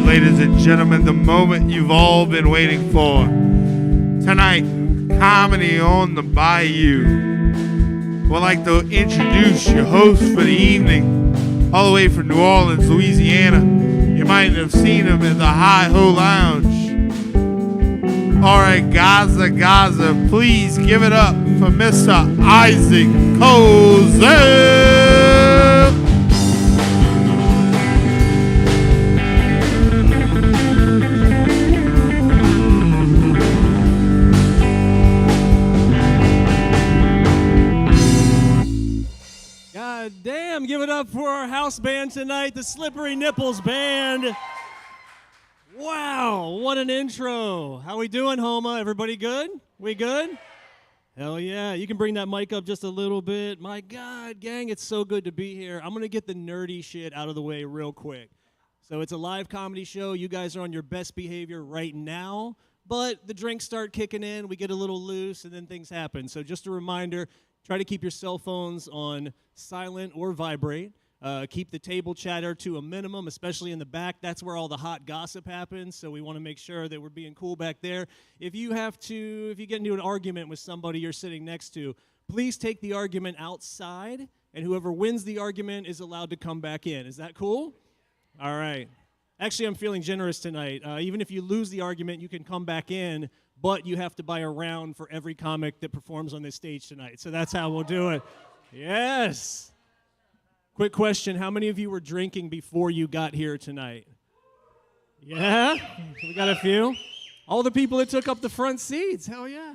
Ladies and gentlemen, the moment you've all been waiting for. Tonight, comedy on the Bayou. We'd like to introduce your host for the evening, all the way from New Orleans, Louisiana. You might have seen him in the Hi-Ho Lounge. All right, Gaza, please give it up for Mr. Isaac Cozel. Damn, give it up for our house band tonight, the Slippery Nipples Band. Wow, what an intro. How we doing, Homa? Everybody good? We good? Hell yeah. You can bring that mic up just a little bit. My God, gang, it's so good to be here. I'm going to get the nerdy shit out of the way real quick. So it's a live comedy show. You guys are on your best behavior right now, but the drinks start kicking in, we get a little loose, and then things happen. So just a reminder, try to keep your cell phones on silent or vibrate. Keep the table chatter to a minimum, especially in the back. That's where all the hot gossip happens, so we want to make sure that we're being cool back there. If you get into an argument with somebody you're sitting next to, please take the argument outside, and whoever wins the argument is allowed to come back in. Is that cool? All right. Actually, I'm feeling generous tonight. Even if you lose the argument, you can come back in, but you have to buy a round for every comic that performs on this stage tonight. So that's how we'll do it. Yes. Quick question, how many of you were drinking before you got here tonight? Yeah? We got a few? All the people that took up the front seats, hell yeah.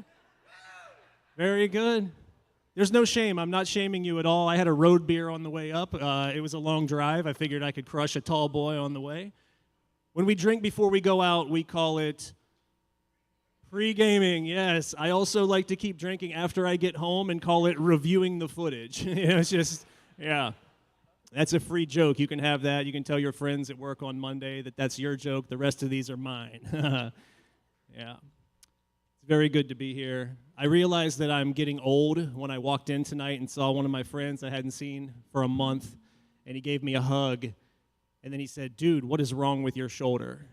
Very good. There's no shame. I'm not shaming you at all. I had a road beer on the way up. It was a long drive. I figured I could crush a tall boy on the way. When we drink before we go out, we call it pre-gaming. Yes. I also like to keep drinking after I get home and call it reviewing the footage. It's just, yeah. That's a free joke. You can have that. You can tell your friends at work on Monday that that's your joke. The rest of these are mine. Yeah. It's very good to be here. I realized that I'm getting old when I walked in tonight and saw one of my friends I hadn't seen for a month, and he gave me a hug, and then he said, "Dude, what is wrong with your shoulder?"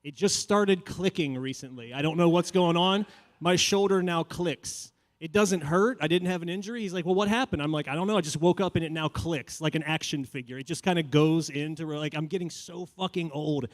It just started clicking recently. I don't know what's going on. My shoulder now clicks. It doesn't hurt. I didn't have an injury. He's like, "Well, what happened?" I'm like, "I don't know. I just woke up and it now clicks like an action figure." It just kind of goes into where, like, I'm getting so fucking old.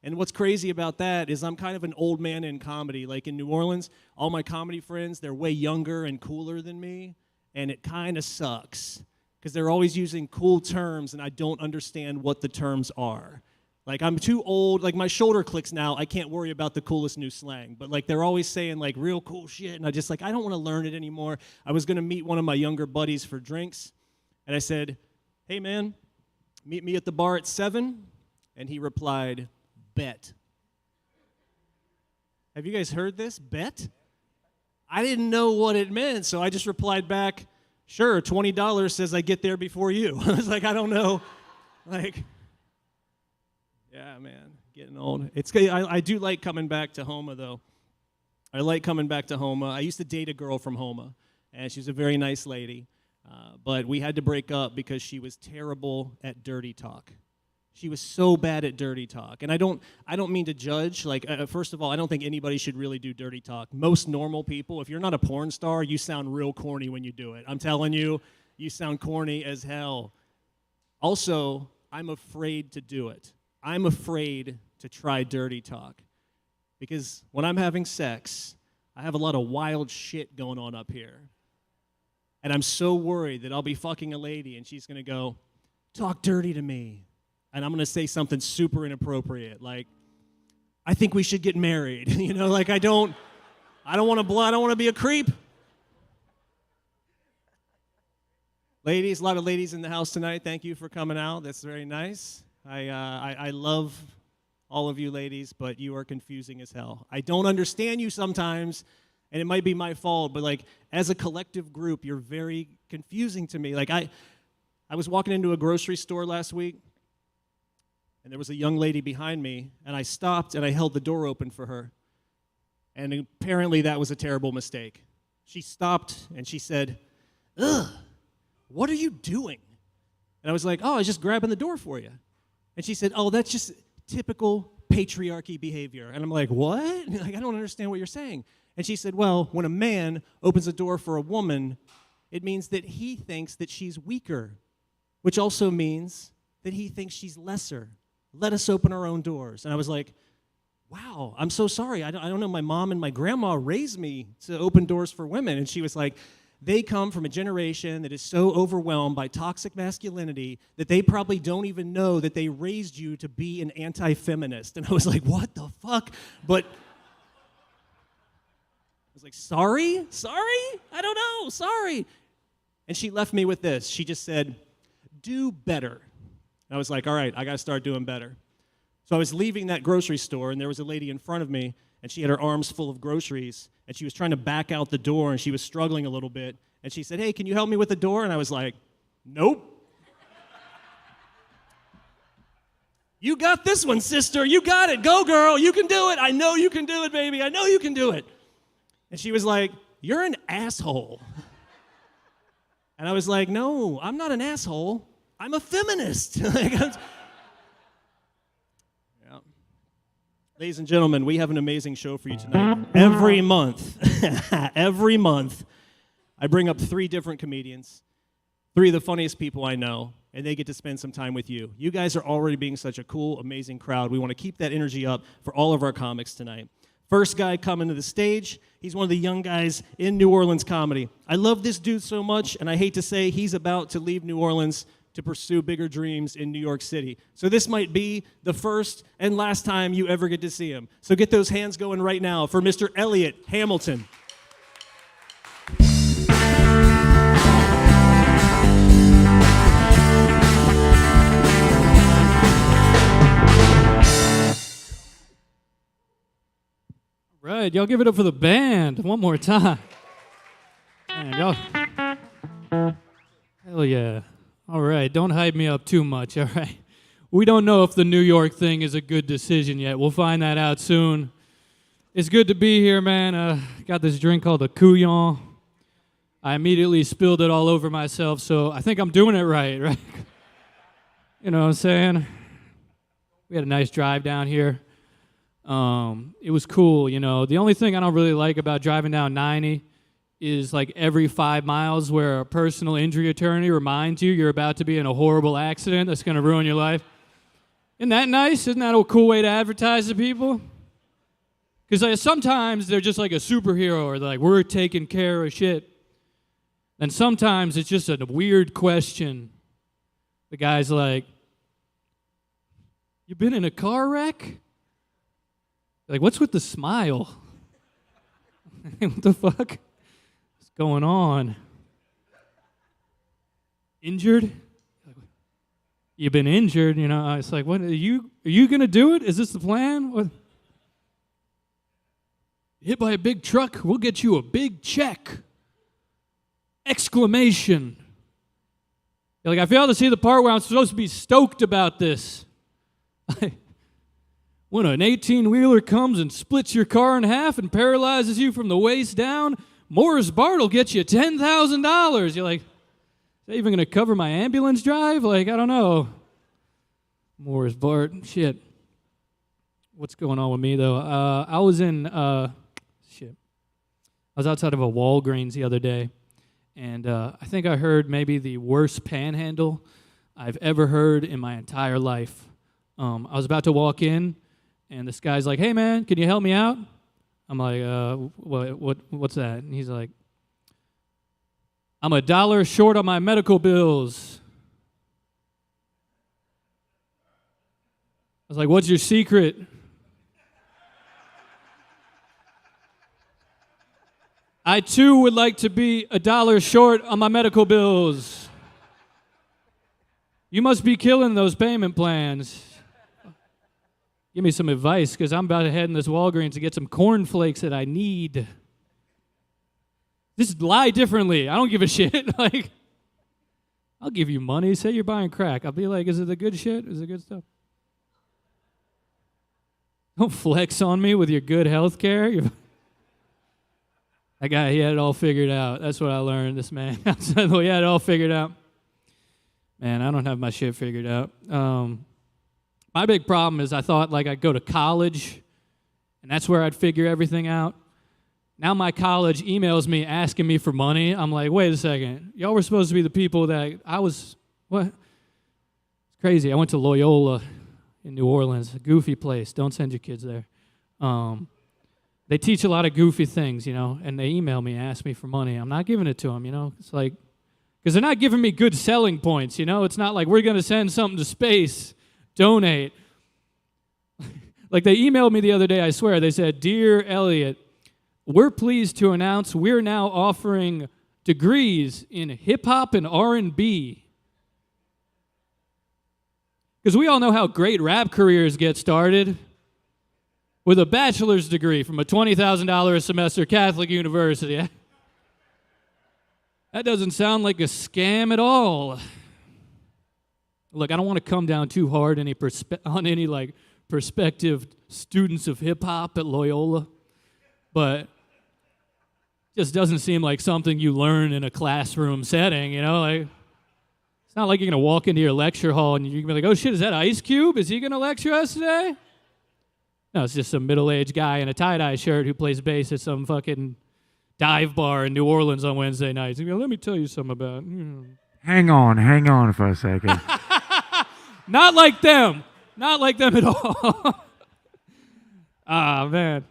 And what's crazy about that is I'm kind of an old man in comedy. Like in New Orleans, all my comedy friends, they're way younger and cooler than me, and it kind of sucks because they're always using cool terms, and I don't understand what the terms are. Like, I'm too old. Like, my shoulder clicks now. I can't worry about the coolest new slang. But, like, they're always saying, like, real cool shit. And I just, like, I don't want to learn it anymore. I was going to meet one of my younger buddies for drinks. And I said, hey, man, meet me at the bar at 7. And he replied, bet. Have you guys heard this? Bet? I didn't know what it meant, so I just replied back, sure, $20 says I get there before you. I was like, I don't know. Like, yeah, man, getting old. I do like coming back to Homa, though. I like coming back to Homa. I used to date a girl from Homa, and she was a very nice lady. But we had to break up because she was terrible at dirty talk. She was so bad at dirty talk. And I don't mean to judge. Like, first of all, I don't think anybody should really do dirty talk. Most normal people, if you're not a porn star, you sound real corny when you do it. I'm telling you, you sound corny as hell. Also, I'm afraid to do it. I'm afraid to try dirty talk. Because when I'm having sex, I have a lot of wild shit going on up here. And I'm so worried that I'll be fucking a lady and she's going to go, talk dirty to me. And I'm going to say something super inappropriate, like, I think we should get married. You know, like I don't want to be a creep. Ladies, a lot of ladies in the house tonight. Thank you for coming out. That's very nice. I love all of you ladies, but you are confusing as hell. I don't understand you sometimes, and it might be my fault, but like as a collective group, you're very confusing to me. Like I was walking into a grocery store last week, and there was a young lady behind me, and I stopped and I held the door open for her. And apparently that was a terrible mistake. She stopped and she said, ugh, what are you doing? And I was like, oh, I was just grabbing the door for you. And she said, oh, that's just typical patriarchy behavior. And I'm like, what? Like, I don't understand what you're saying. And she said, well, when a man opens a door for a woman, it means that he thinks that she's weaker, which also means that he thinks she's lesser. Let us open our own doors. And I was like, wow, I'm so sorry. I don't know. My mom and my grandma raised me to open doors for women. And she was like, they come from a generation that is so overwhelmed by toxic masculinity that they probably don't even know that they raised you to be an anti-feminist. And I was like, what the fuck? But I was like, sorry? I don't know, sorry. And she left me with this. She just said, do better. And I was like, all right, I got to start doing better. So I was leaving that grocery store, and there was a lady in front of me, and she had her arms full of groceries, and she was trying to back out the door, and she was struggling a little bit. And she said, hey, can you help me with the door? And I was like, nope. You got this one, sister. You got it. Go, girl. You can do it. I know you can do it, baby. I know you can do it. And she was like, you're an asshole. And I was like, no, I'm not an asshole. I'm a feminist. Yeah. Ladies and gentlemen, we have an amazing show for you tonight. Every month, I bring up 3 different comedians, 3 of the funniest people I know, and they get to spend some time with you. You guys are already being such a cool, amazing crowd. We want to keep that energy up for all of our comics tonight. First guy coming to the stage, he's one of the young guys in New Orleans comedy. I love this dude so much, and I hate to say he's about to leave New Orleans to pursue bigger dreams in New York City. So this might be the first and last time you ever get to see him. So get those hands going right now for Mr. Elliot Hamilton. Right, y'all give it up for the band one more time. Man, y'all. Hell yeah. All right, don't hype me up too much, all right? We don't know if the New York thing is a good decision yet. We'll find that out soon. It's good to be here, man. Got this drink called a Couillon. I immediately spilled it all over myself, so I think I'm doing it right? You know what I'm saying? We had a nice drive down here. It was cool, you know. The only thing I don't really like about driving down 90 is like every 5 miles where a personal injury attorney reminds you you're about to be in a horrible accident that's going to ruin your life. Isn't that nice? Isn't that a cool way to advertise to people? Because sometimes they're just like a superhero, or they're like, we're taking care of shit. And sometimes it's just a weird question. The guy's like, you been in a car wreck? Like, what's with the smile? What the fuck is going on? Injured? You've been injured, you know. It's like, what are you going to do it? Is this the plan? What? Hit by a big truck, we'll get you a big check. Exclamation. You're like, I fail to see the part where I'm supposed to be stoked about this. When an 18-wheeler comes and splits your car in half and paralyzes you from the waist down, Morris Bart will get you $10,000. You're like, is that even going to cover my ambulance drive? Like, I don't know. Morris Bart, shit. What's going on with me, though? I was outside of a Walgreens the other day, and I think I heard maybe the worst panhandle I've ever heard in my entire life. I was about to walk in, and this guy's like, hey, man, can you help me out? I'm like, what's that? And he's like, I'm $1 short on my medical bills. I was like, what's your secret? I, too, would like to be $1 short on my medical bills. You must be killing those payment plans. Give me some advice, because I'm about to head in this Walgreens to get some cornflakes that I need. Just lie differently. I don't give a shit. Like, I'll give you money. Say you're buying crack. I'll be like, is it the good shit? Is it good stuff? Don't flex on me with your good health care. That guy, he had it all figured out. That's what I learned, this man. He had it all figured out. Man, I don't have my shit figured out. My big problem is I thought like I'd go to college, and that's where I'd figure everything out. Now my college emails me asking me for money. I'm like, wait a second. Y'all were supposed to be the people that what? It's crazy. I went to Loyola in New Orleans, a goofy place. Don't send your kids there. They teach a lot of goofy things, you know, and they email me and ask me for money. I'm not giving it to them, you know. It's like, because they're not giving me good selling points, you know. It's not like we're going to send something to space, donate. Like they emailed me the other day, I swear. They said, Dear Elliot, we're pleased to announce we're now offering degrees in hip-hop and R&B. Because we all know how great rap careers get started with a bachelor's degree from a $20,000 a semester Catholic university. That doesn't sound like a scam at all. Look, I don't want to come down too hard on any like prospective students of hip-hop at Loyola, but it just doesn't seem like something you learn in a classroom setting, you know? Like, it's not like you're going to walk into your lecture hall and you're going to be like, oh shit, is that Ice Cube? Is he going to lecture us today? No, it's just some middle-aged guy in a tie-dye shirt who plays bass at some fucking dive bar in New Orleans on Wednesday nights. He's going to go, let me tell you something about... Hang on for a second. Not like them. Not like them at all. Ah, man.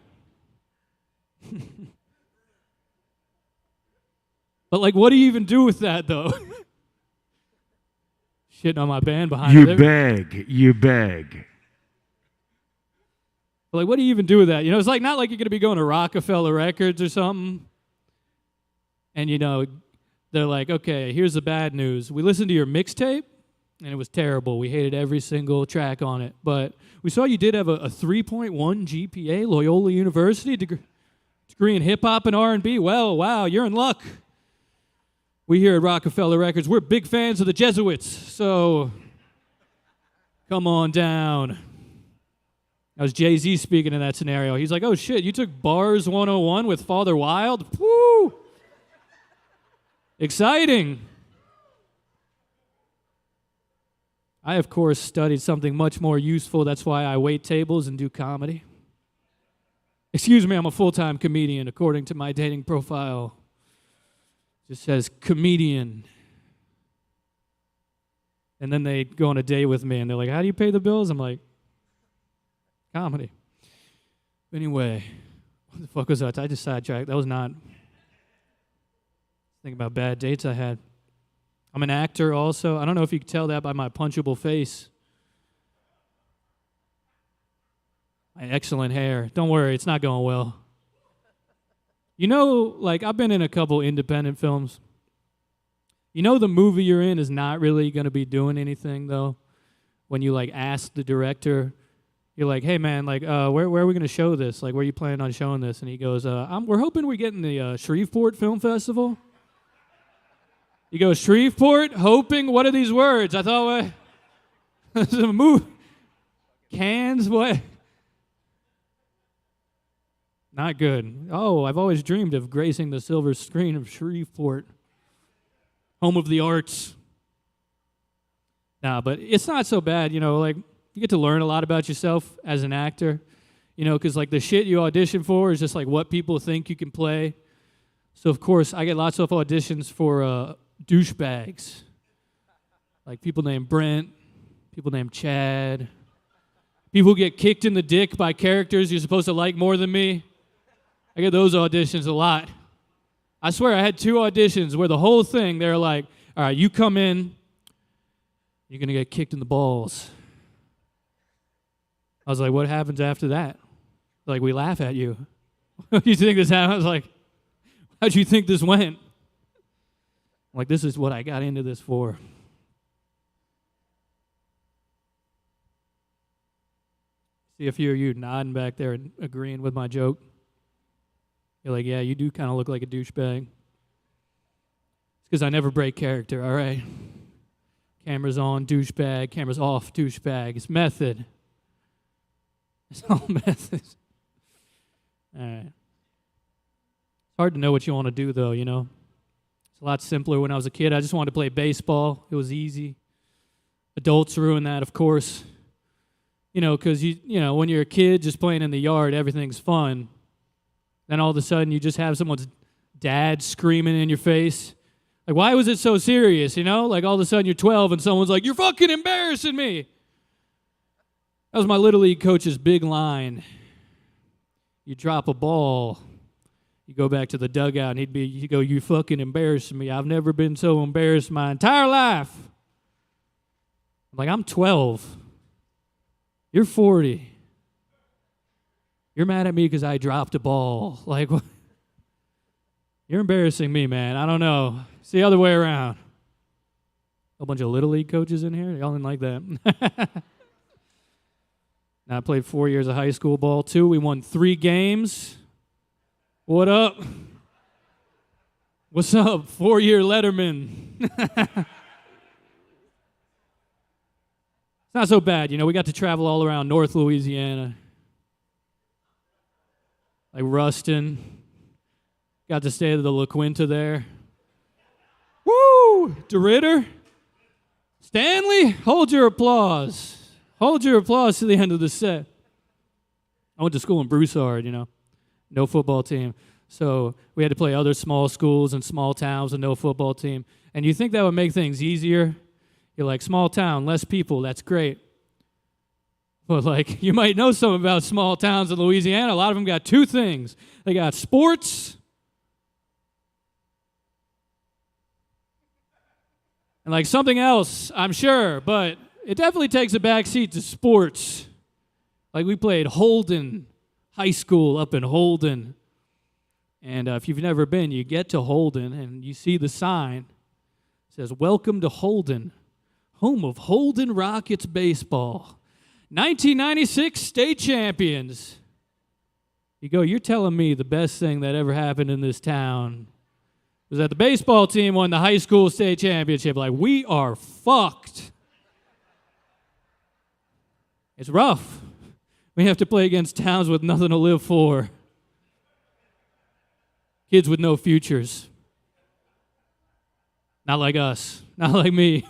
But, like, what do you even do with that, though? Shitting on my band behind it. You beg. But, like, what do you even do with that? You know, it's like not like you're going to be going to Rockefeller Records or something. And, you know, they're like, okay, here's the bad news. We listened to your mixtape, and it was terrible. We hated every single track on it. But we saw you did have a 3.1 GPA, Loyola University degree in hip-hop and R&B. Well, wow, you're in luck. We here at Rockefeller Records, we're big fans of the Jesuits, so come on down. That was Jay-Z speaking in that scenario. He's like, oh, shit, you took Bars 101 with Father Wild? Woo! Exciting. I, of course, studied something much more useful. That's why I wait tables and do comedy. Excuse me, I'm a full-time comedian, according to my dating profile. It just says comedian. And then they go on a date with me, and they're like, how do you pay the bills? I'm like, comedy. Anyway, what the fuck was that? I just sidetracked. That was not... Think about bad dates I had. I'm an actor also. I don't know if you can tell that by my punchable face. My excellent hair. Don't worry, it's not going well. You know, like, I've been in a couple independent films. You know the movie you're in is not really going to be doing anything, though, when you, like, ask the director, you're like, hey, man, like, where are we going to show this? Like, where are you planning on showing this? And he goes, we're hoping we get in the Shreveport Film Festival. You go, Shreveport? Hoping? What are these words? I thought, it's a movie. Cans? What? Not good. Oh, I've always dreamed of gracing the silver screen of Shreveport, home of the arts. Nah, but it's not so bad, you know, like, you get to learn a lot about yourself as an actor, you know, because, like, the shit you audition for is just, like, what people think you can play. So, of course, I get lots of auditions for douchebags, like people named Brent, people named Chad, people who get kicked in the dick by characters you're supposed to like more than me. I get those auditions a lot. I swear I had 2 auditions where the whole thing, they're like, all right, you come in, you're going to get kicked in the balls. I was like, what happens after that? Like, we laugh at you. You think this happened? I was like, how'd you think this went? I'm like, this is what I got into this for. See a few of you nodding back there and agreeing with my joke. You're like, yeah, you do kind of look like a douchebag. It's because I never break character, all right? Camera's on, douchebag. Camera's off, douchebag. It's method. It's all methods. All right. It's hard to know what you want to do, though, you know? It's a lot simpler when I was a kid. I just wanted to play baseball. It was easy. Adults ruin that, of course. You know, because, you know, when you're a kid just playing in the yard, everything's fun. Then all of a sudden you just have someone's dad screaming in your face. Like, why was it so serious, you know? Like, all of a sudden you're 12 and someone's like, you're fucking embarrassing me. That was my Little League coach's big line. You drop a ball, you go back to the dugout, and he'd go, you fucking embarrassing me. I've never been so embarrassed my entire life. I'm like, I'm 12. You're 40. You're mad at me because I dropped a ball. Like, what? You're embarrassing me, man. I don't know. It's the other way around. A bunch of Little League coaches in here? Y'all didn't like that. Now, I played 4 years of high school ball, too. We won 3 games. What up? What's up? 4-year Letterman. It's not so bad. You know, we got to travel all around North Louisiana. Like Ruston. Got to stay at the La Quinta there. Woo! DeRitter. Stanley, hold your applause. Hold your applause to the end of the set. I went to school in Broussard, you know. No football team. So we had to play other small schools and small towns with no football team. And you think that would make things easier? You're like, small town, less people, that's great. But, like, you might know something about small towns in Louisiana. A lot of them got 2 things. They got sports and, like, something else, I'm sure, but it definitely takes a backseat to sports. Like, we played Holden High School up in Holden. And if you've never been, you get to Holden, and you see the sign. It says, welcome to Holden, home of Holden Rockets baseball. 1996 state champions. You go, you're telling me the best thing that ever happened in this town was that the baseball team won the high school state championship. Like, we are fucked. It's rough. We have to play against towns with nothing to live for. Kids with no futures. Not like us. Not like me.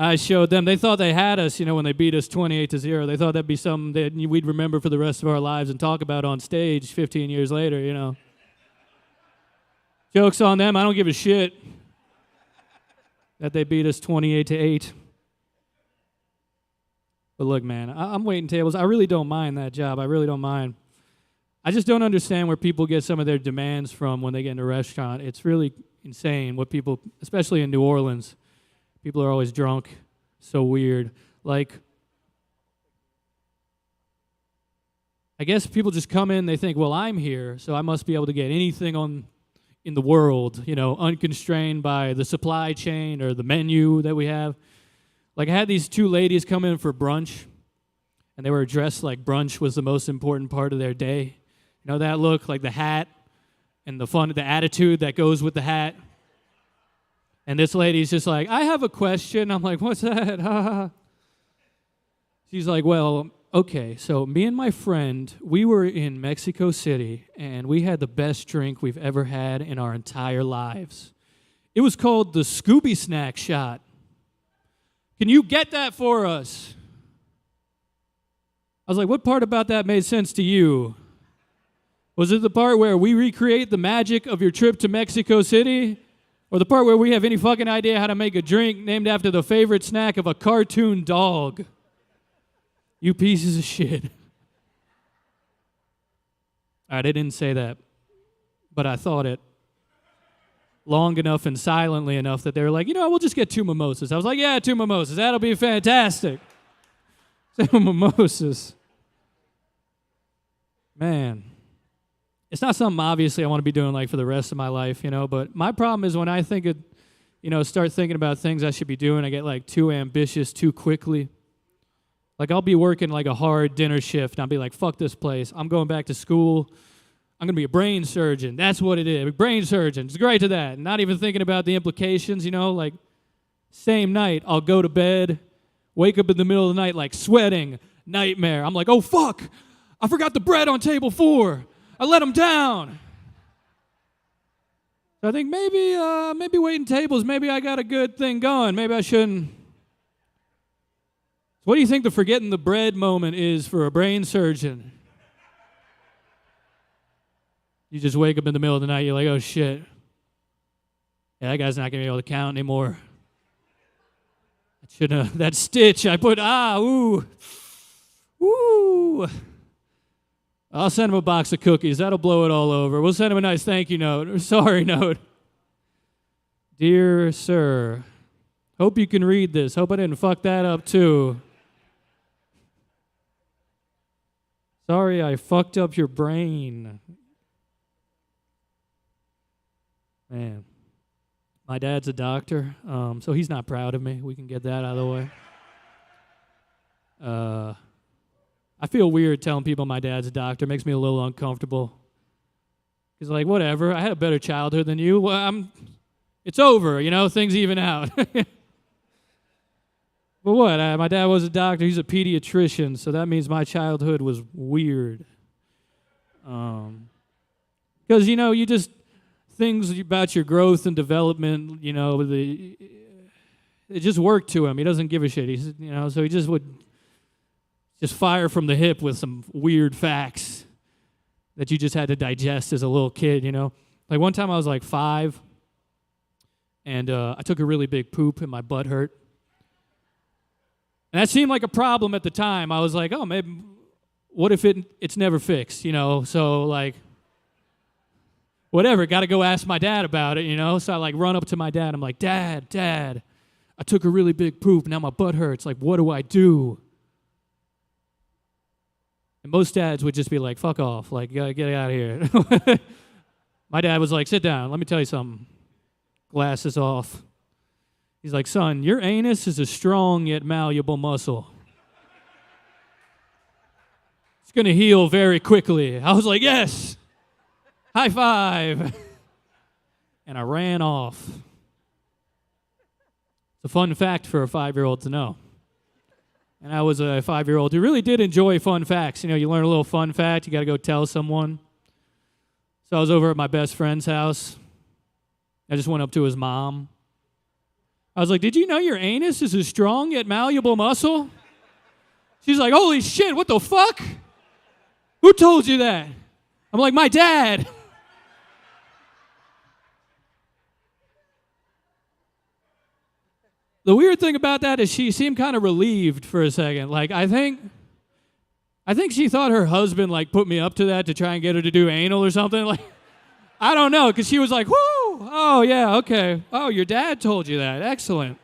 I showed them. They thought they had us, you know, when they beat us 28-0. They thought that'd be something that we'd remember for the rest of our lives and talk about on stage 15 years later, you know. Joke's on them. I don't give a shit that they beat us 28-8. But look, man, I'm waiting tables. I really don't mind that job. I really don't mind. I just don't understand where people get some of their demands from when they get in a restaurant. It's really insane what people, especially in New Orleans, people are always drunk. So weird. Like, I guess people just come in, they think, well, I'm here, so I must be able to get anything on in the world, unconstrained by the supply chain or the menu that we have. Like, I had these two ladies come in for brunch, and they were dressed like brunch was the most important part of their day. You know that look, like the hat and the attitude that goes with the hat. And this lady's just like, I have a question. I'm like, what's that? She's like, well, okay, so me and my friend, we were in Mexico City, and we had the best drink we've ever had in our entire lives. It was called the Scooby Snack Shot. Can you get that for us? I was like, what part about that made sense to you? Was it the part where we recreate the magic of your trip to Mexico City? Or the part where we have any fucking idea how to make a drink named after the favorite snack of a cartoon dog? You pieces of shit. All right, I didn't say that, but I thought it long enough and silently enough that they were like, we'll just get 2 mimosas. I was like, yeah, 2 mimosas. That'll be fantastic. 2 mimosas. Man. It's not something, obviously, I want to be doing, like, for the rest of my life, but my problem is when I think of, start thinking about things I should be doing, I get, like, too ambitious too quickly. Like, I'll be working, like, a hard dinner shift, and I'll be like, fuck this place. I'm going back to school. I'm going to be a brain surgeon. That's what it is. Brain surgeon. It's great to that. Not even thinking about the implications, like, same night, I'll go to bed, wake up in the middle of the night, like, sweating, nightmare. I'm like, oh, fuck. I forgot the bread on table 4. I let him down. So I think maybe waiting tables, maybe I got a good thing going. Maybe I shouldn't. So what do you think the forgetting the bread moment is for a brain surgeon? You just wake up in the middle of the night, you're like, oh shit. Yeah, that guy's not going to be able to count anymore. That stitch I put, ooh. I'll send him a box of cookies. That'll blow it all over. We'll send him a nice thank you note or sorry note. Dear sir, hope you can read this. Hope I didn't fuck that up too. Sorry I fucked up your brain. Man, my dad's a doctor, so he's not proud of me. We can get that out of the way. I feel weird telling people my dad's a doctor. It makes me a little uncomfortable. He's like, whatever, I had a better childhood than you. Well, it's over, things even out. But what? My dad was a doctor. He's a pediatrician, so that means my childhood was weird. Because, you just, things about your growth and development, it just worked to him. He doesn't give a shit. He's, so he just would just fire from the hip with some weird facts that you just had to digest as a little kid, Like one time I was like 5, and I took a really big poop and my butt hurt. And that seemed like a problem at the time. I was like, oh, maybe, what if it's never fixed, So, like, whatever, got to go ask my dad about it, So I, like, run up to my dad. I'm like, Dad, I took a really big poop. Now my butt hurts. Like, what do I do? And most dads would just be like, fuck off. Like, get out of here. My dad was like, sit down. Let me tell you something. Glasses off. He's like, son, your anus is a strong yet malleable muscle. It's going to heal very quickly. I was like, yes. High five. And I ran off. It's a fun fact for a 5-year-old to know. And I was a 5-year-old who really did enjoy fun facts. You learn a little fun fact, you got to go tell someone. So I was over at my best friend's house. I just went up to his mom. I was like, did you know your anus is a strong yet malleable muscle? She's like, holy shit, what the fuck? Who told you that? I'm like, my dad. The weird thing about that is she seemed kind of relieved for a second. Like, I think she thought her husband, like, put me up to that to try and get her to do anal or something. Like, I don't know, because she was like, whoo, oh, yeah, okay. Oh, your dad told you that. Excellent.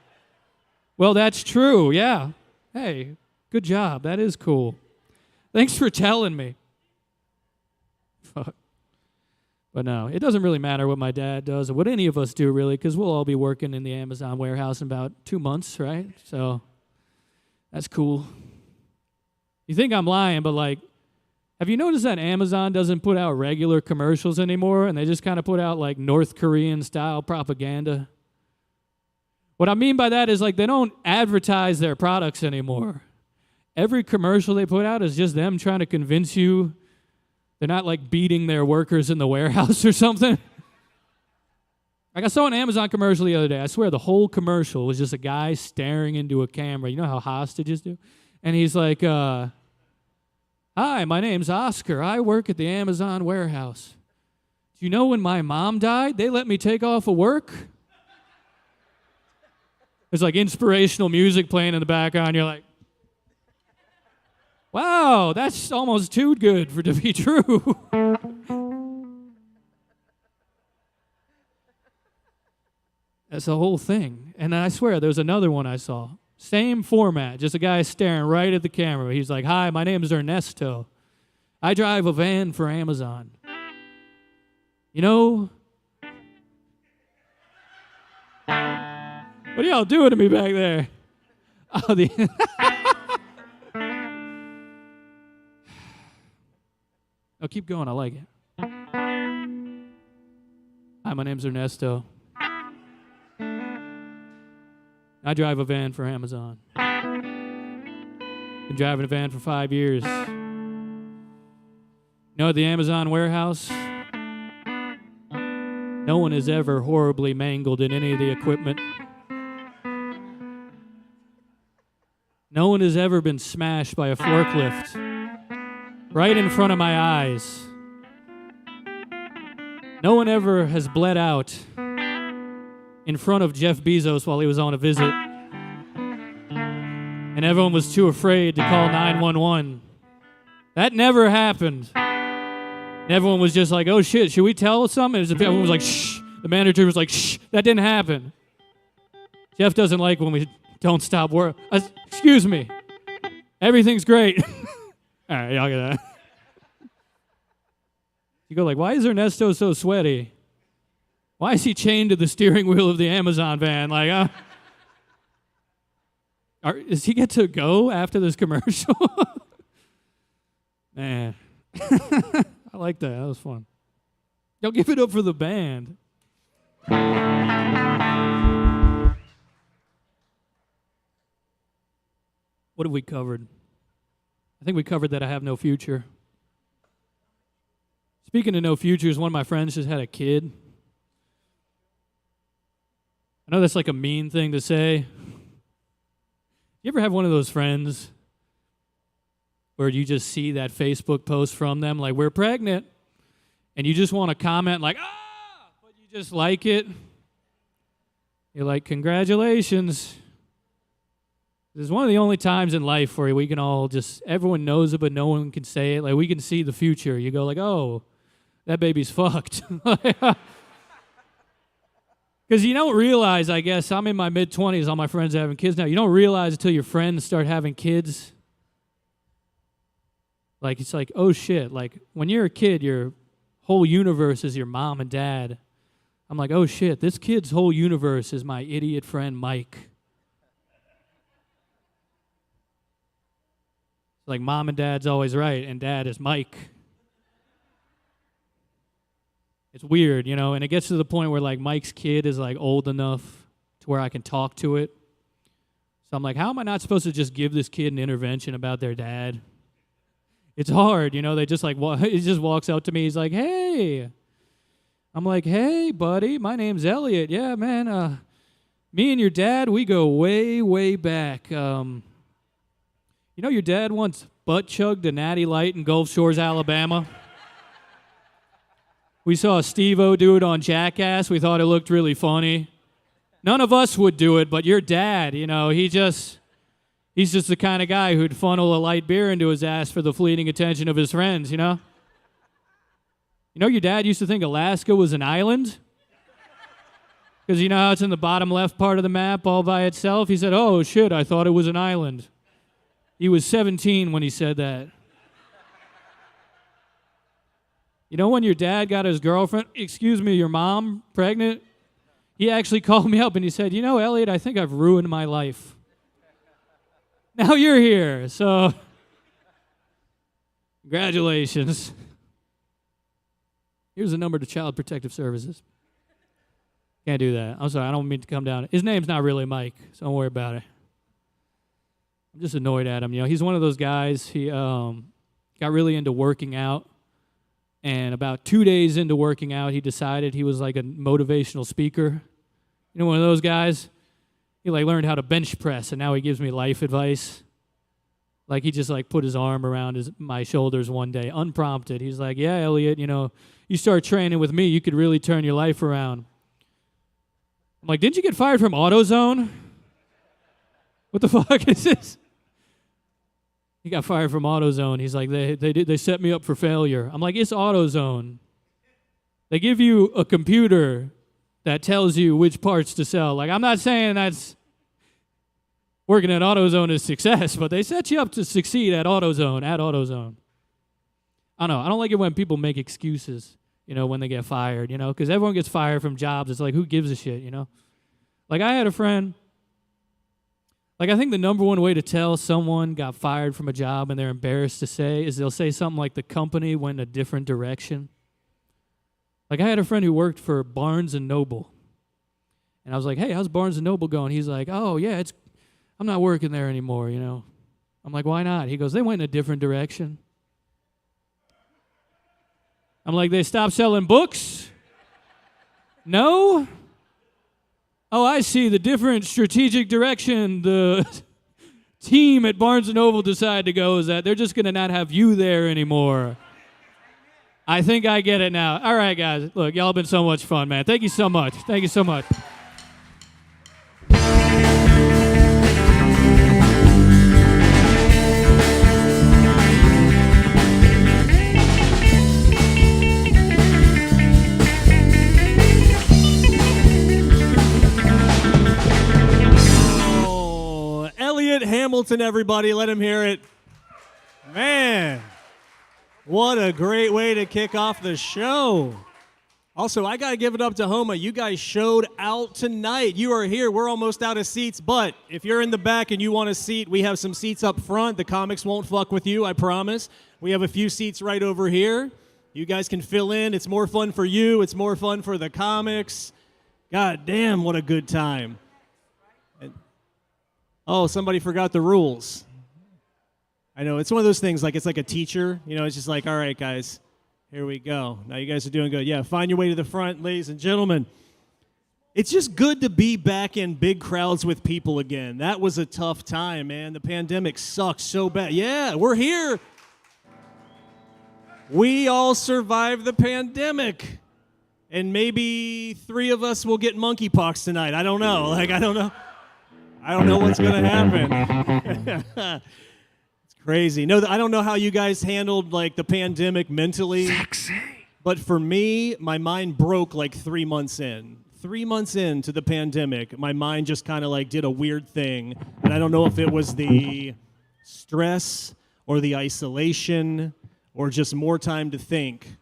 Well, that's true, yeah. Hey, good job. That is cool. Thanks for telling me. Fuck. But no, it doesn't really matter what my dad does or what any of us do, really, because we'll all be working in the Amazon warehouse in about 2 months, right? So that's cool. You think I'm lying, but like, have you noticed that Amazon doesn't put out regular commercials anymore, and they just kind of put out like North Korean style propaganda? What I mean by that is like they don't advertise their products anymore. Every commercial they put out is just them trying to convince you they're not like beating their workers in the warehouse or something. Like I saw an Amazon commercial the other day. I swear the whole commercial was just a guy staring into a camera. You know how hostages do? And he's like, hi, my name's Oscar. I work at the Amazon warehouse. Do you know when my mom died, they let me take off of work? There's like inspirational music playing in the background. You're like, wow, that's almost too good to be true. That's the whole thing. And I swear, there's another one I saw. Same format, just a guy staring right at the camera. He's like, hi, my name is Ernesto. I drive a van for Amazon. You know, what are y'all doing to me back there? Oh, oh, keep going. I like it. Hi, my name's Ernesto. I drive a van for Amazon. Been driving a van for 5 years. You know, at the Amazon warehouse, no one is ever horribly mangled in any of the equipment. No one has ever been smashed by a forklift right in front of my eyes. No one ever has bled out in front of Jeff Bezos while he was on a visit. And everyone was too afraid to call 911. That never happened. And everyone was just like, oh shit, should we tell something? Everyone was like, shh. The manager was like, shh, that didn't happen. Jeff doesn't like when we don't stop work. Excuse me. Everything's great. All right, y'all get that. You go like, why is Ernesto so sweaty? Why is he chained to the steering wheel of the Amazon van? Like, does he get to go after this commercial? Man. I like that. That was fun. Y'all give it up for the band. What have we covered? I think we covered that I have no future. Speaking of no futures, one of my friends just had a kid. I know that's like a mean thing to say. You ever have one of those friends where you just see that Facebook post from them, like, we're pregnant, and you just want to comment like, but you just like it? You're like, congratulations. This is one of the only times in life where we can all just, everyone knows it, but no one can say it. Like, we can see the future. You go like, oh, that baby's fucked. Because you don't realize, I guess, I'm in my mid-20s, all my friends are having kids now. You don't realize until your friends start having kids. Like, it's like, oh shit. Like, when you're a kid, your whole universe is your mom and dad. I'm like, oh shit, this kid's whole universe is my idiot friend Mike. Like, mom and dad's always right, and dad is Mike. It's weird, you know, and it gets to the point where, like, Mike's kid is, like, old enough to where I can talk to it. So I'm like, how am I not supposed to just give this kid an intervention about their dad? It's hard, you know. They just, like, he just walks out to me. He's like, hey. I'm like, hey, buddy, my name's Elliot. Yeah, man, me and your dad, we go way, way back. You know your dad once butt-chugged a Natty Light in Gulf Shores, Alabama? We saw Steve-O do it on Jackass. We thought it looked really funny. None of us would do it, but your dad, you know, he's just the kind of guy who'd funnel a light beer into his ass for the fleeting attention of his friends, you know? You know your dad used to think Alaska was an island? Because you know how it's in the bottom left part of the map all by itself? He said, oh, shit, I thought it was an island. He was 17 when he said that. You know when your dad got his girlfriend, excuse me, your mom pregnant? He actually called me up and he said, you know, Elliot, I think I've ruined my life. Now you're here, so congratulations. Here's the number to Child Protective Services. Can't do that. I'm sorry, I don't mean to come down. His name's not really Mike, so don't worry about it. I'm just annoyed at him. You know, he's one of those guys, he got really into working out. And about 2 days into working out, he decided he was like a motivational speaker. You know, one of those guys? He like learned how to bench press, and now he gives me life advice. Like he just like put his arm around my shoulders one day, unprompted. He's like, yeah, Elliot, you know, you start training with me, you could really turn your life around. I'm like, didn't you get fired from AutoZone? What the fuck is this? He got fired from AutoZone. He's like, they set me up for failure. I'm like, it's AutoZone. They give you a computer that tells you which parts to sell. Like, I'm not saying that's working at AutoZone is success, but they set you up to succeed at AutoZone, I don't know. I don't like it when people make excuses, you know, when they get fired, you know, because everyone gets fired from jobs. It's like, who gives a shit, you know? Like, I had a friend. Like, I think the number one way to tell someone got fired from a job and they're embarrassed to say is they'll say something like the company went a different direction. Like, I had a friend who worked for Barnes & Noble. And I was like, hey, how's Barnes & Noble going? He's like, oh, yeah, I'm not working there anymore, you know. I'm like, why not? He goes, they went in a different direction. I'm like, they stopped selling books? No? Oh, I see. The different strategic direction the team at Barnes & Noble decided to go is that they're just going to not have you there anymore. I think I get it now. All right, guys. Look, y'all have been so much fun, man. Thank you so much. Thank you so much. Hamilton, everybody. Let him hear it. Man, what a great way to kick off the show. Also, I got to give it up to Homa. You guys showed out tonight. You are here. We're almost out of seats, but if you're in the back and you want a seat, we have some seats up front. The comics won't fuck with you, I promise. We have a few seats right over here. You guys can fill in. It's more fun for you. It's more fun for the comics. God damn, what a good time. Oh, somebody forgot the rules. I know, it's one of those things, like it's like a teacher. You know, it's just like, all right, guys, here we go. Now you guys are doing good. Yeah, find your way to the front, ladies and gentlemen. It's just good to be back in big crowds with people again. That was a tough time, man. The pandemic sucked so bad. Yeah, we're here. We all survived the pandemic. And maybe 3 of us will get monkeypox tonight. I don't know. I don't know what's going to happen. It's crazy. No, I don't know how you guys handled like the pandemic mentally. Sexy. But for me, my mind broke like 3 months in. 3 months into the pandemic, my mind just kind of like did a weird thing. And I don't know if it was the stress or the isolation or just more time to think.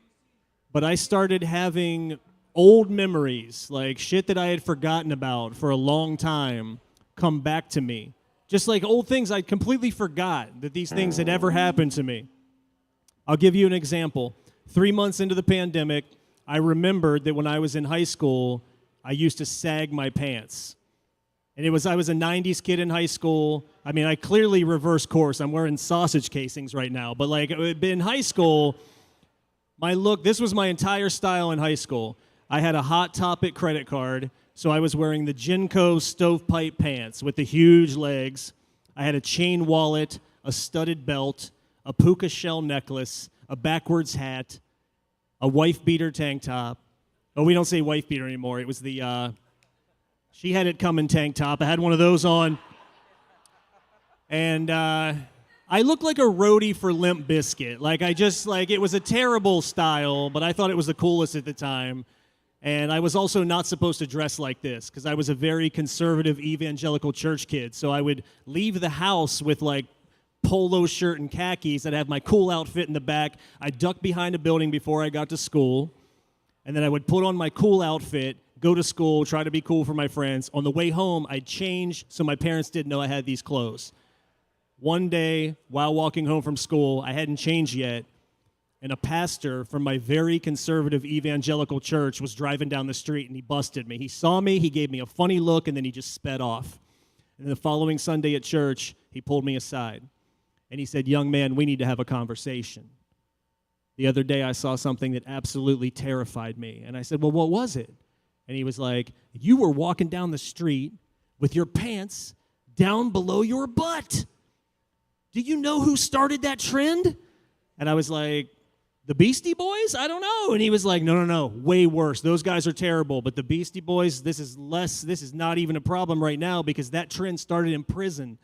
But I started having old memories, like shit that I had forgotten about for a long time, come back to me. Just like old things I completely forgot that these things had ever happened to me. I'll give you an example. 3 months into the pandemic, I remembered that when I was in high school, I used to sag my pants. And I was a 90s kid in high school. I mean, I clearly reversed course. I'm wearing sausage casings right now. But like in high school, my look, this was my entire style in high school. I had a Hot Topic credit card. So I was wearing the Jinko stovepipe pants with the huge legs. I had a chain wallet, a studded belt, a puka shell necklace, a backwards hat, a wife beater tank top. Oh, we don't say wife beater anymore. It was the, she had it coming tank top. I had one of those on. And I looked like a roadie for Limp Bizkit. It was a terrible style, but I thought it was the coolest at the time. And I was also not supposed to dress like this because I was a very conservative evangelical church kid. So I would leave the house with like polo shirt and khakis. I'd have my cool outfit in the back. I'd duck behind a building before I got to school. And then I would put on my cool outfit, go to school, try to be cool for my friends. On the way home, I'd change so my parents didn't know I had these clothes. One day, while walking home from school, I hadn't changed yet, and a pastor from my very conservative evangelical church was driving down the street, and he busted me. He saw me, he gave me a funny look, and then he just sped off. And the following Sunday at church, he pulled me aside, and he said, "Young man, we need to have a conversation. The other day I saw something that absolutely terrified me." And I said, "Well, what was it?" And he was like, "You were walking down the street with your pants down below your butt. Do you know who started that trend?" And I was like, "The Beastie Boys? I don't know." And he was like, No, way worse. Those guys are terrible. But the Beastie Boys, this is not even a problem right now because that trend started in prison.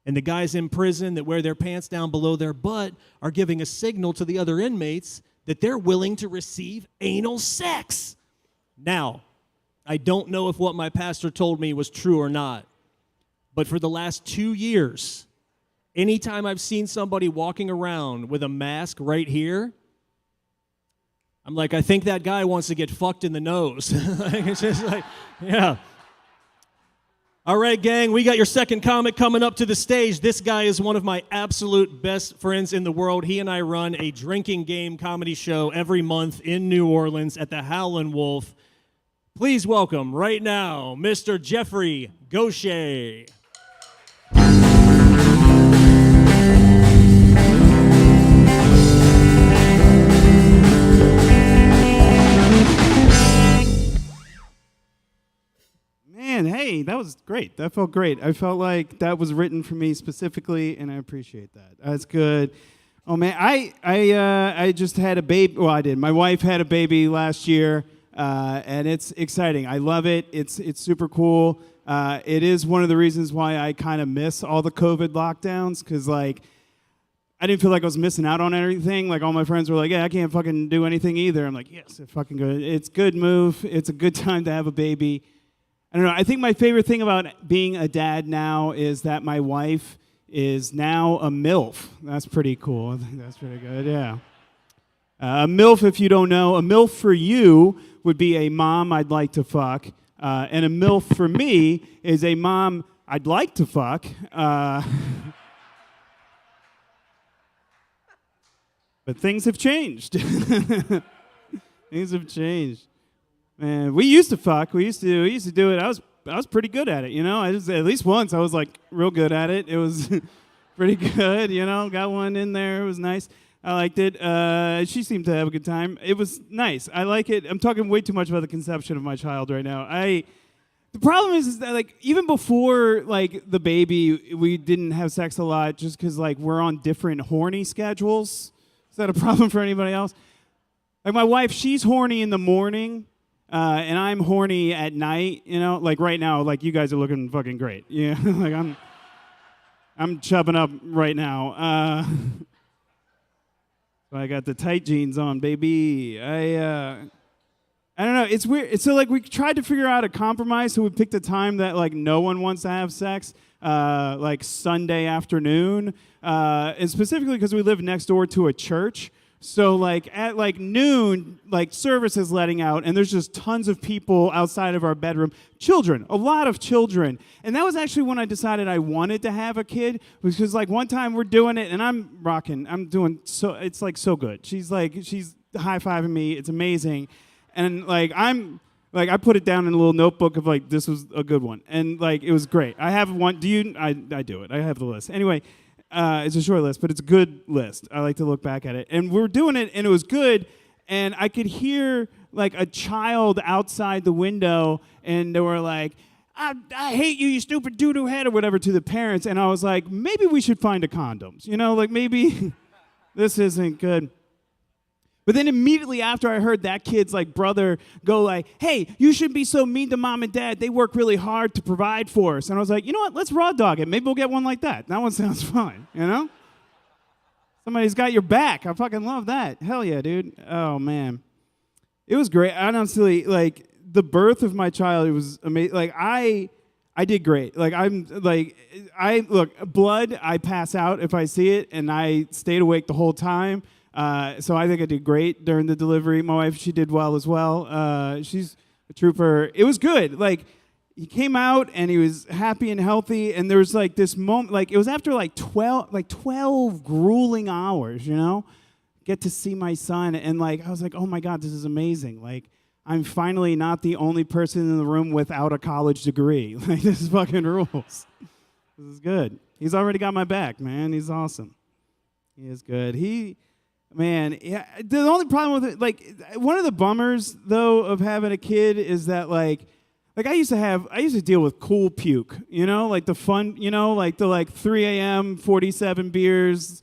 And the guys in prison that wear their pants down below their butt are giving a signal to the other inmates that they're willing to receive anal sex. Now, I don't know if what my pastor told me was true or not, but for the last 2 years, anytime I've seen somebody walking around with a mask right here, I'm like, I think that guy wants to get fucked in the nose. It's just like, yeah. All right, gang, we got your second comic coming up to the stage. This guy is one of my absolute best friends in the world. He and I run a drinking game comedy show every month in New Orleans at the Howlin' Wolf. Please welcome right now, Mr. Jeffrey Gaucher. Man, hey, that was great. That felt great. I felt like that was written for me specifically, and I appreciate that. That's good. Oh man, I just had a baby. Well, I did. My wife had a baby last year, and it's exciting. I love it. It's super cool. It is one of the reasons why I kind of miss all the COVID lockdowns, because like I didn't feel like I was missing out on anything. Like all my friends were like, "Yeah, I can't fucking do anything either." I'm like, "Yes, it's fucking good. It's a good move. It's a good time to have a baby." I don't know. I think my favorite thing about being a dad now is that my wife is now a MILF. That's pretty cool. I think that's pretty good, yeah. A MILF, if you don't know, a MILF for you would be a mom I'd like to fuck. And a MILF for me is a mom I'd like to fuck. But things have changed. Things have changed. Man, we used to fuck. We used to do it. I was pretty good at it, you know. At least once I was like real good at it. It was pretty good, you know. Got one in there. It was nice. I liked it. She seemed to have a good time. It was nice. I like it. I'm talking way too much about the conception of my child right now. The problem is that like even before like the baby, we didn't have sex a lot just because like we're on different horny schedules. Is that a problem for anybody else? Like my wife, she's horny in the morning. And I'm horny at night, you know, like right now, like you guys are looking fucking great. Yeah, like I'm chubbing up right now. So I got the tight jeans on, baby. I don't know. It's weird. So like we tried to figure out a compromise. So we picked a time that like no one wants to have sex, like Sunday afternoon, and specifically because we live next door to a church. So like at like noon, like service is letting out, and there's just tons of people outside of our bedroom. Children, a lot of children. And that was actually when I decided I wanted to have a kid, because like one time we're doing it, and I'm doing so, it's like so good. She's high-fiving me, it's amazing. And like I put it down in a little notebook of like, this was a good one. And like it was great. I have one, I do it, I have the list. Anyway. It's a short list, but it's a good list. I like to look back at it. And we're doing it, and it was good, and I could hear, like, a child outside the window, and they were like, I hate you, you stupid doo-doo head, or whatever, to the parents. And I was like, maybe we should find a condoms. You know, like, maybe this isn't good. But then immediately after I heard that kid's like brother go like, "Hey, you shouldn't be so mean to mom and dad. They work really hard to provide for us." And I was like, you know what? Let's raw dog it. Maybe we'll get one like that. That one sounds fun, you know? Somebody's got your back. I fucking love that. Hell yeah, dude. Oh, man. It was great. Honestly, like, the birth of my child, it was amazing. Like, I I did great. Like I look, blood. I pass out if I see it, and I stayed awake the whole time. So I think I did great during the delivery. My wife, she did well as well. She's a trooper. It was good. Like he came out and he was happy and healthy, and there was like this moment. Like it was after like 12 grueling hours. Get to see my son, and like I was like, oh my God, this is amazing. Like. I'm finally not the only person in the room without a college degree. Like, this is fucking rules. This is good. He's already got my back, man. He's awesome. He is good. The only problem with it, like, one of the bummers, though, of having a kid is that, like I used to deal with cool puke, like the fun, like the 3 a.m., 47 beers,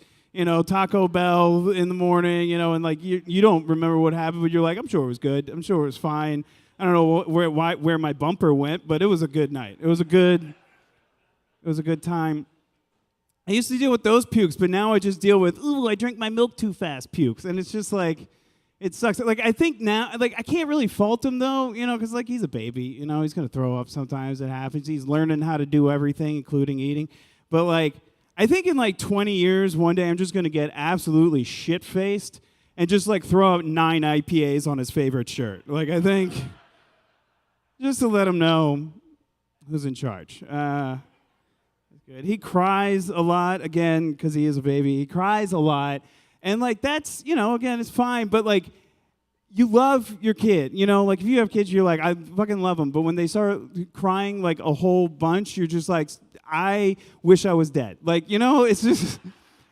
Taco Bell in the morning, and like you don't remember what happened, but you're like, I'm sure it was good. I'm sure it was fine. I don't know where my bumper went, but it was a good night. It was a good time. I used to deal with those pukes, but now I just deal with, I drank my milk too fast pukes, and it's just like, it sucks. Like I think now, like I can't really fault him though, because like he's a baby, he's gonna throw up sometimes. It happens. He's learning how to do everything, including eating, but like. I think in like 20 years, one day I'm just going to get absolutely shit-faced and just like throw out 9 IPAs on his favorite shirt. Like I think, just to let him know who's in charge. Good. He cries a lot, again, because he is a baby. He cries a lot. And like that's, again, it's fine. But like you love your kid. Like if you have kids, you're like, I fucking love them. But when they start crying like a whole bunch, you're just like, I wish I was dead. Like, it's just,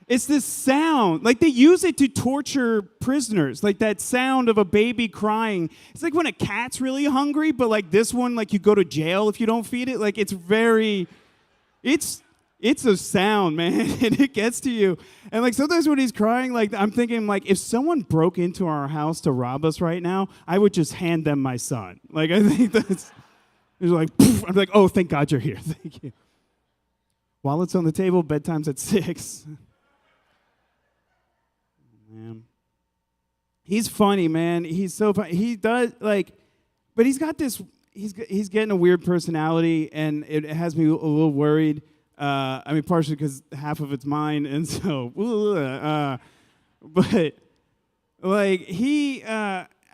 it's this sound. Like, they use it to torture prisoners. Like, that sound of a baby crying. It's like when a cat's really hungry, but, like, this one, like, you go to jail if you don't feed it. Like, it's a sound, man, and it gets to you. And, like, sometimes when he's crying, like, I'm thinking, like, if someone broke into our house to rob us right now, I would just hand them my son. Like, I think that's, it's like, poof, I'm like, oh, thank God you're here. Thank you. Wallet's on the table, bedtime's at 6. Man. He's funny, man. He's so funny. He does, like, but he's got this, he's getting a weird personality, and it has me a little worried. Partially because half of it's mine, and so, but, like, he,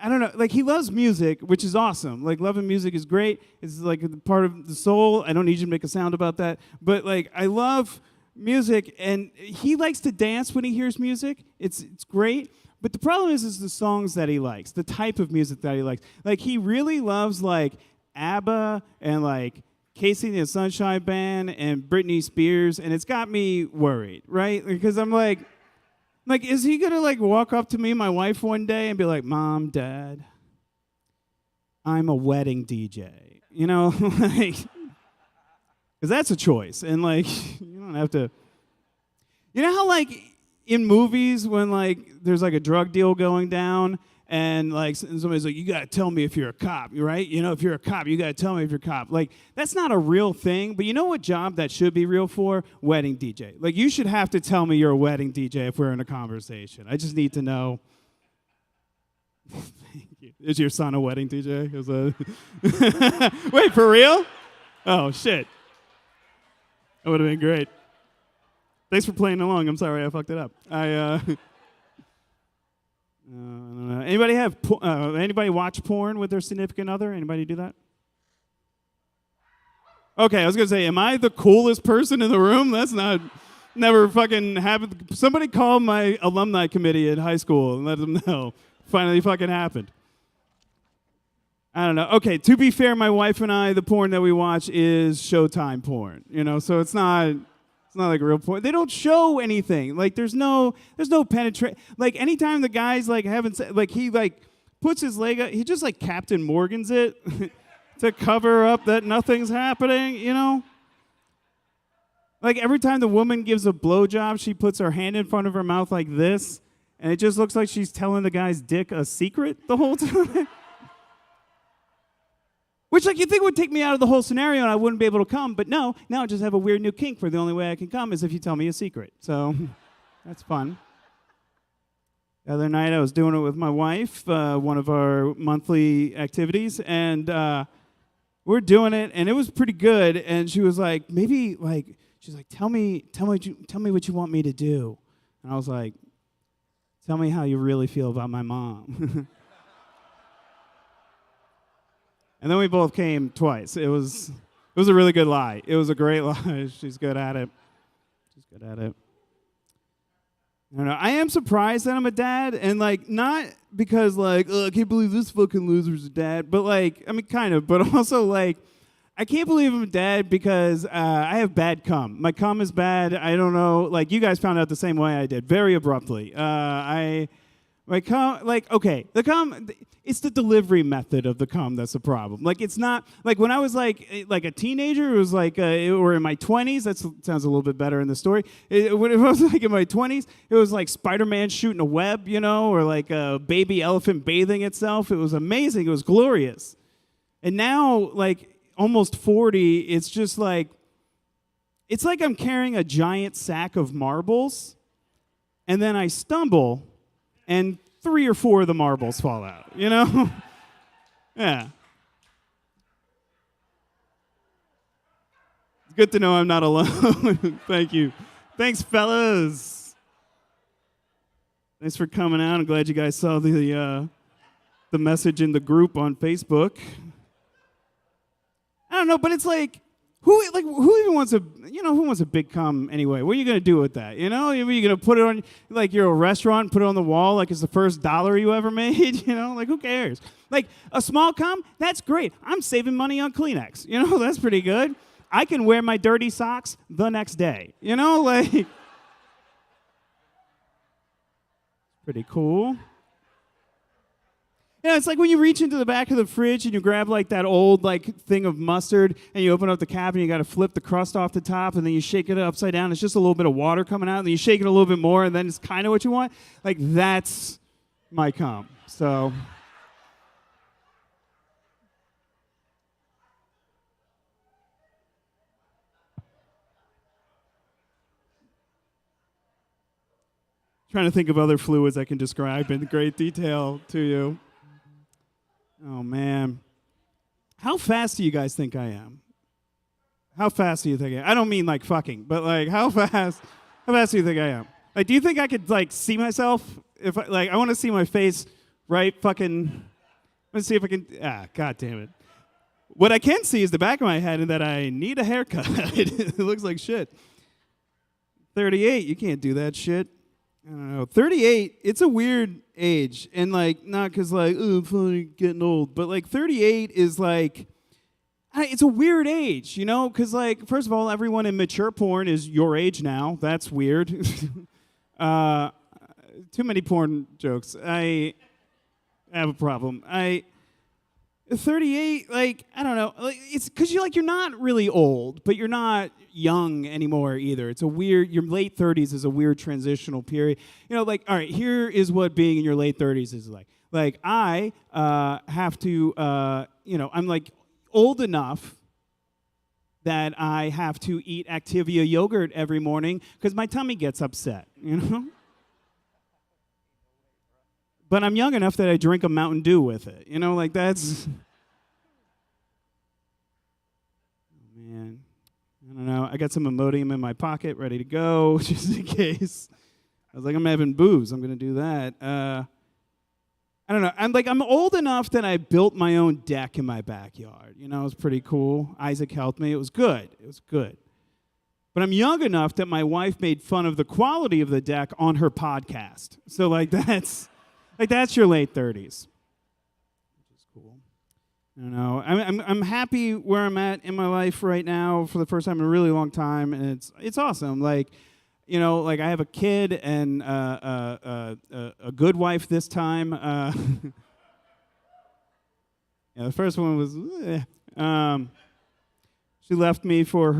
I don't know, like he loves music, which is awesome. Like loving music is great. It's like a part of the soul. I don't need you to make a sound about that. But like I love music, and he likes to dance when he hears music. It's great. But the problem is the songs that he likes, the type of music that he likes. Like he really loves like ABBA and like Casey and the Sunshine Band and Britney Spears, and it's got me worried, right? Because I'm like, is he going to, like, walk up to me, my wife, one day and be like, Mom, Dad, I'm a wedding DJ? Like, because that's a choice. And, like, you don't have to. You know how, like, in movies when, like, there's, like, a drug deal going down and, like, somebody's like, you got to tell me if you're a cop, right? If you're a cop, you got to tell me if you're a cop. Like, that's not a real thing. But you know what job that should be real for? Wedding DJ. Like, you should have to tell me you're a wedding DJ if we're in a conversation. I just need to know. Thank you. Is your son a wedding DJ? Wait, for real? Oh, shit. That would have been great. Thanks for playing along. I'm sorry I fucked it up. I don't know. Anybody watch porn with their significant other? Anybody do that? Okay, I was gonna say, am I the coolest person in the room? That's never fucking happened. Somebody call my alumni committee at high school and let them know. Finally fucking happened. I don't know. Okay, to be fair, my wife and I, the porn that we watch is Showtime porn. So it's not like real porn. They don't show anything. Like there's no penetration. Like anytime the guy's like having like he like puts his leg up, he just like Captain Morgans it to cover up that nothing's happening, Like every time the woman gives a blowjob, she puts her hand in front of her mouth like this, and it just looks like she's telling the guy's dick a secret the whole time. Which, like, you'd think would take me out of the whole scenario and I wouldn't be able to come, but no, now I just have a weird new kink where the only way I can come is if you tell me a secret. So, that's fun. The other night I was doing it with my wife, one of our monthly activities, and we're doing it, and it was pretty good. And she was like, maybe like, she's like, tell me what you want me to do. And I was like, tell me how you really feel about my mom. And then we both came twice. It was a really good lie. It was a great lie. She's good at it. I don't know. I am surprised that I'm a dad, and like not because like, oh, I can't believe this fucking loser's a dad, but like, I mean, kind of, but also like, I can't believe I'm a dad because I have bad cum. My cum is bad. I don't know. Like, you guys found out the same way I did, very abruptly. My cum, like, okay, the cum, it's the delivery method of the cum that's the problem. Like, it's not, like, when I was, like a teenager, it was, like, or in my 20s, that sounds a little bit better in the story. When it was, like, in my 20s, it was, like, Spider-Man shooting a web, you know, or, like, a baby elephant bathing itself. It was amazing. It was glorious. And now, like, almost 40, it's just, like, it's like I'm carrying a giant sack of marbles, and then I stumble, and 3 or 4 of the marbles fall out, you know? Yeah. It's good to know I'm not alone. Thank you. Thanks, fellas. Thanks for coming out. I'm glad you guys saw the message in the group on Facebook. I don't know, but it's like, who even wants who wants a big cum anyway? What are you going to do with that? You know, are you going to put it on, like, you're a restaurant, put it on the wall like it's the first dollar you ever made? You know, like, who cares? Like, a small cum, that's great. I'm saving money on Kleenex. You know, that's pretty good. I can wear my dirty socks the next day. You know, like, pretty cool. Yeah, it's like when you reach into the back of the fridge and you grab like that old like thing of mustard and you open up the cap and you got to flip the crust off the top and then you shake it upside down. It's just a little bit of water coming out and then you shake it a little bit more and then it's kind of what you want. Like, that's my cum. So trying to think of other fluids I can describe in great detail to you. Oh, man. How fast do you guys think I am? How fast do you think I am? I don't mean like fucking, but like how fast do you think I am? Like, do you think I could like see myself? If I want to see my face, right? Fucking, let's see if I can, God damn it. What I can see is the back of my head and that I need a haircut. It looks like shit. 38, you can't do that shit. I don't know. 38, it's a weird age. And, like, not because, like, oh, I'm finally getting old. But, like, 38 is, like, it's a weird age, you know? Because, like, first of all, everyone in mature porn is your age now. That's weird. Too many porn jokes. I have a problem. 38, like, I don't know. Like, it's because you're not really old, but you're not young anymore either. It's a weird, your late 30s is a weird transitional period. You know, like, all right, here is what being in your late 30s is like. Like, I have to, I'm like old enough that I have to eat Activia yogurt every morning because my tummy gets upset, you know? But I'm young enough that I drink a Mountain Dew with it. You know, like that's... Oh, man. I don't know. I got some Imodium in my pocket ready to go just in case. I was like, I'm having booze. I'm going to do that. I don't know. I'm old enough that I built my own deck in my backyard. You know, it was pretty cool. Isaac helped me. It was good. But I'm young enough that my wife made fun of the quality of the deck on her podcast. So, like, that's your late 30s, which is cool. I don't know. I'm happy where I'm at in my life right now for the first time in a really long time, and it's awesome. Like, you know, like I have a kid and a good wife this time. Yeah, the first one was. She left me for